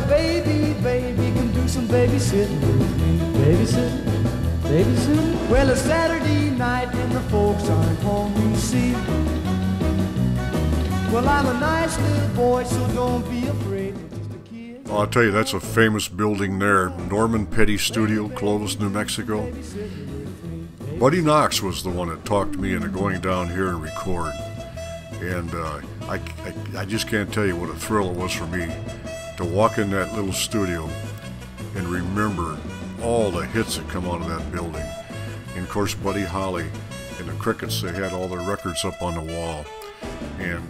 baby, baby, can do some babysitting with me. Babysitting, babysitting. Well, it's Saturday night and the folks aren't home, you see. Well, I'm a nice little boy, so don't be afraid. I'll tell you, that's a famous building there. Norman Petty Studio, Clovis, New Mexico. Buddy Knox was the one that talked me into going down here and record. And I just can't tell you what a thrill it was for me to walk in that little studio and remember all the hits that come out of that building. And of course, Buddy Holly and the Crickets, they had all their records up on the wall. And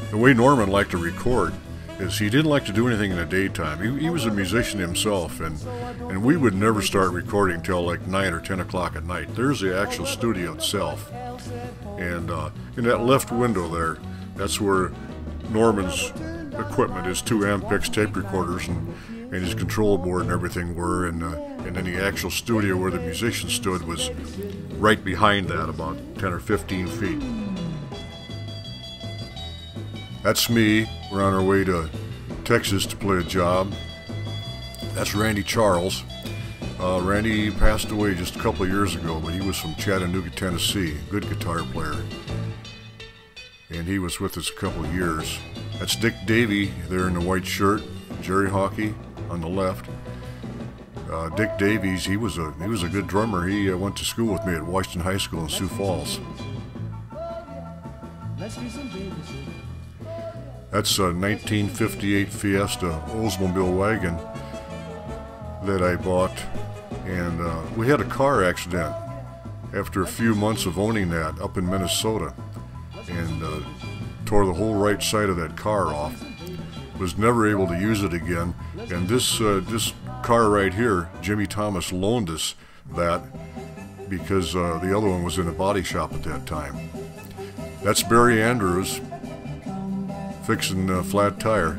the way Norman liked to record is he didn't like to do anything in the daytime. He was a musician himself, and we would never start recording till like 9 or 10 o'clock at night. There's the actual studio itself. And in that left window there, that's where Norman's equipment, his 2 Ampex tape recorders and his control board and everything were, and then the actual studio where the musician stood was right behind that, about 10 or 15 feet. That's me. We're on our way to Texas to play a job. That's Randy Charles. Randy passed away just a couple of years ago, but he was from Chattanooga, Tennessee. Good guitar player. And he was with us a couple of years. That's Dick Davey there in the white shirt. Jerry Hockey on the left. Dick Davies, he was a good drummer. He went to school with me at Washington High School in Sioux Falls. That's a 1958 Fiesta Oldsmobile wagon that I bought, and we had a car accident after a few months of owning that up in Minnesota, and tore the whole right side of that car off. Was never able to use it again, and this car right here, Jimmy Thomas loaned us that because the other one was in a body shop at that time. That's Barry Andrews fixing a flat tire,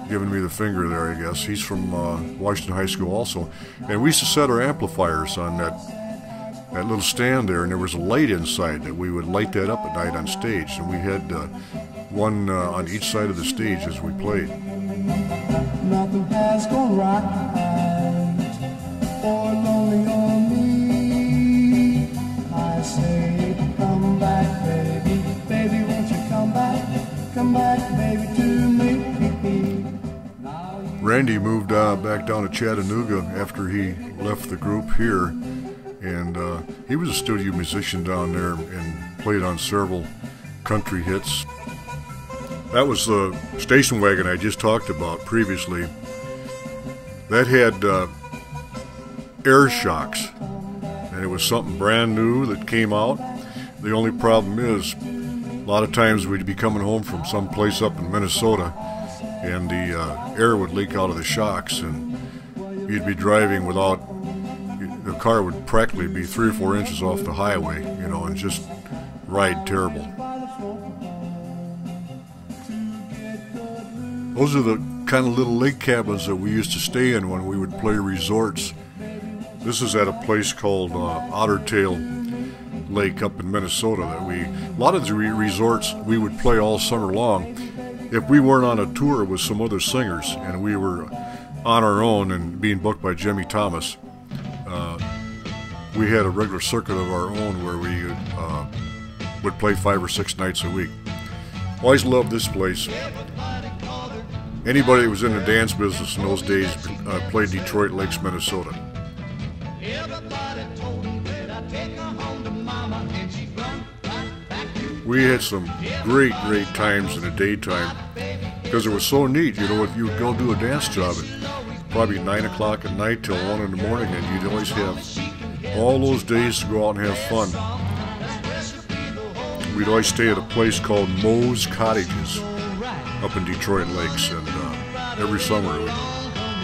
giving me the finger there, I guess. He's from Washington High School also. And we used to set our amplifiers on that little stand there, and there was a light inside that we would light that up at night on stage. And we had one on each side of the stage as we played. Nothing has gone right or lonely on me. I say, come back, baby, baby, won't you come back? Come back, baby, to me. Randy moved back down to Chattanooga after he left the group here, and he was a studio musician down there and played on several country hits. That was the station wagon I just talked about previously. That had air shocks, and it was something brand new that came out. The only problem is, a lot of times we'd be coming home from some place up in Minnesota, and the air would leak out of the shocks, and you'd be driving without, the car would practically be 3 or 4 inches off the highway, you know, and just ride terrible. Those are the kind of little lake cabins that we used to stay in when we would play resorts. This is at a place called Ottertail Lake up in Minnesota. That a lot of the resorts we would play all summer long. If we weren't on a tour with some other singers and we were on our own and being booked by Jimmy Thomas, we had a regular circuit of our own where we would play 5 or 6 nights a week. Always loved this place. Anybody that was in the dance business in those days played Detroit Lakes, Minnesota. We had some great times in the daytime because it was so neat. You know, if you would go do a dance job at probably 9 o'clock at night till 1 in the morning, and you'd always have all those days to go out and have fun. We'd always stay at a place called Moe's Cottages up in Detroit Lakes, and every summer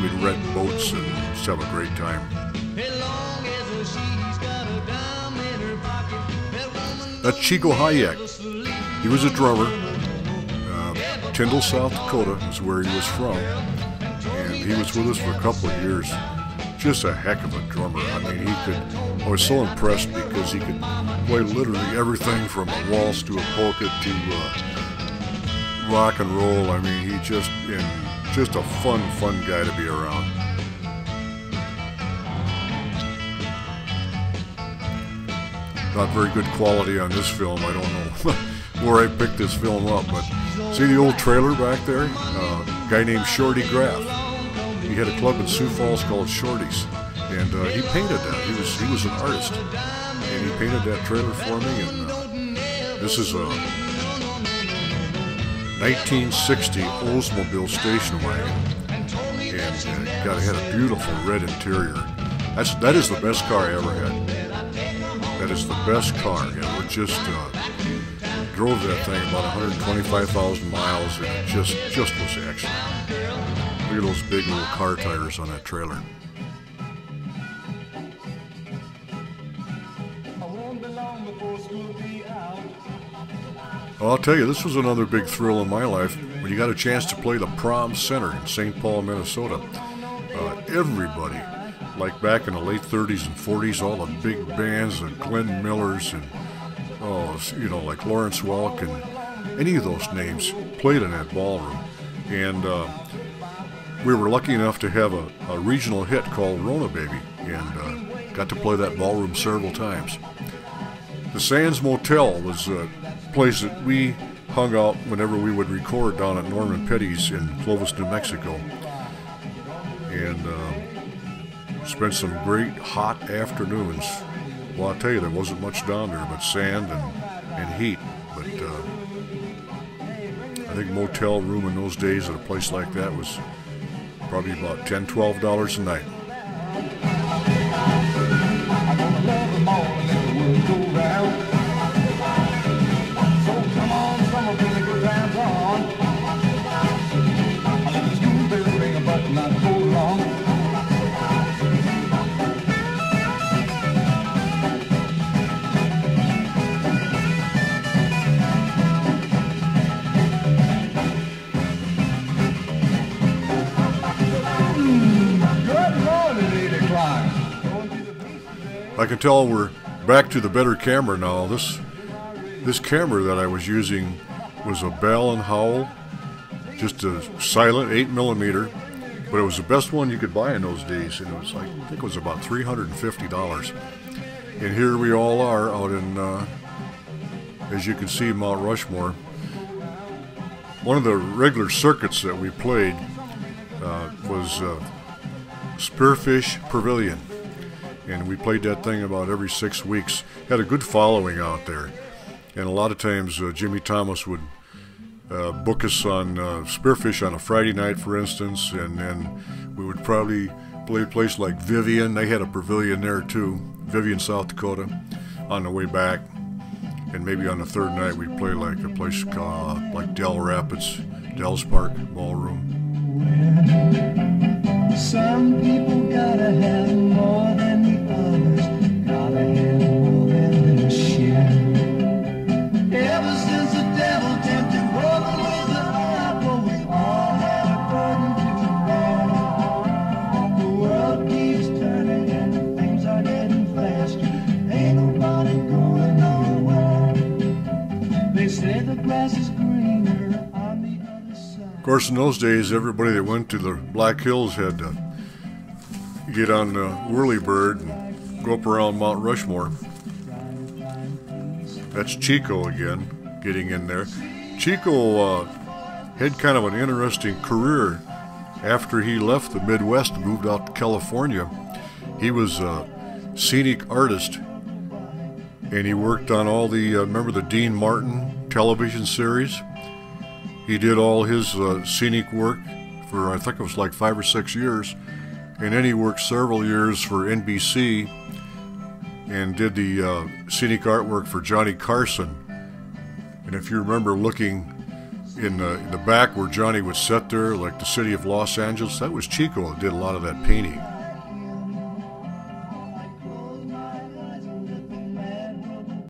we'd rent boats and just have a great time. That's Chico Hayek. He was a drummer. Tyndall, South Dakota is where he was from, and he was with us for a couple of years. Just a heck of a drummer. I mean, I was so impressed because he could play literally everything from a waltz to a polka to rock and roll. I mean, he just, and just a fun guy to be around. Not very good quality on this film. I don't know where I picked this film up, but see the old trailer back there? A guy named Shorty Graff. He had a club in Sioux Falls called Shorty's, and he painted that. He was an artist, and he painted that trailer for me. And this is a 1960 Oldsmobile station wagon, and it had a beautiful red interior. That is the best car I ever had. That is the best car. You know, it just drove that thing about 125,000 miles, and it just was excellent. Look at those big little car tires on that trailer. Well, I'll tell you, this was another big thrill in my life when you got a chance to play the Prom Center in St. Paul, Minnesota. Everybody, like back in the late 30s and 40s, all the big bands, the Glenn Millers and, you know, like Lawrence Welk and any of those names played in that ballroom. And we were lucky enough to have a regional hit called Rona Baby, and got to play that ballroom several times. The Sands Motel was a place that we hung out whenever we would record down at Norman Petty's in Clovis, New Mexico. And spent some great hot afternoons. Well, I'll tell you, there wasn't much down there but sand and heat. But I think motel room in those days at a place like that was probably about $10, $12 a night. I can tell we're back to the better camera now. This camera that I was using was a Bell & Howell, just a silent 8mm, but it was the best one you could buy in those days, and it was like, I think it was about $350. And here we all are out in, as you can see, Mount Rushmore. One of the regular circuits that we played was Spearfish Pavilion. And we played that thing about every 6 weeks. Had a good following out there. And a lot of times Jimmy Thomas would book us on Spearfish on a Friday night, for instance, and then we would probably play a place like Vivian. They had a pavilion there too, Vivian, South Dakota, on the way back. And maybe on the third night we'd play like a place called like Del Rapids, Dells Park Ballroom. Some people gotta have more than the others, gotta have more than their share. Ever since the devil tempted woman with the apple, we all had a burden to bear. The world keeps turning and things are getting faster. Ain't nobody going nowhere. They say the grass is greener on the other side. Of course, in those days, everybody that went to the Black Hills had to get on the Whirlybird and go up around Mount Rushmore. That's Chico again, getting in there. Chico had kind of an interesting career after he left the Midwest and moved out to California. He was a scenic artist, and he worked on all the, remember the Dean Martin television series? He did all his scenic work for, I think it was like 5 or 6 years. And then he worked several years for NBC and did the scenic artwork for Johnny Carson. And if you remember looking in the back where Johnny would sit there, like the city of Los Angeles, that was Chico that did a lot of that painting.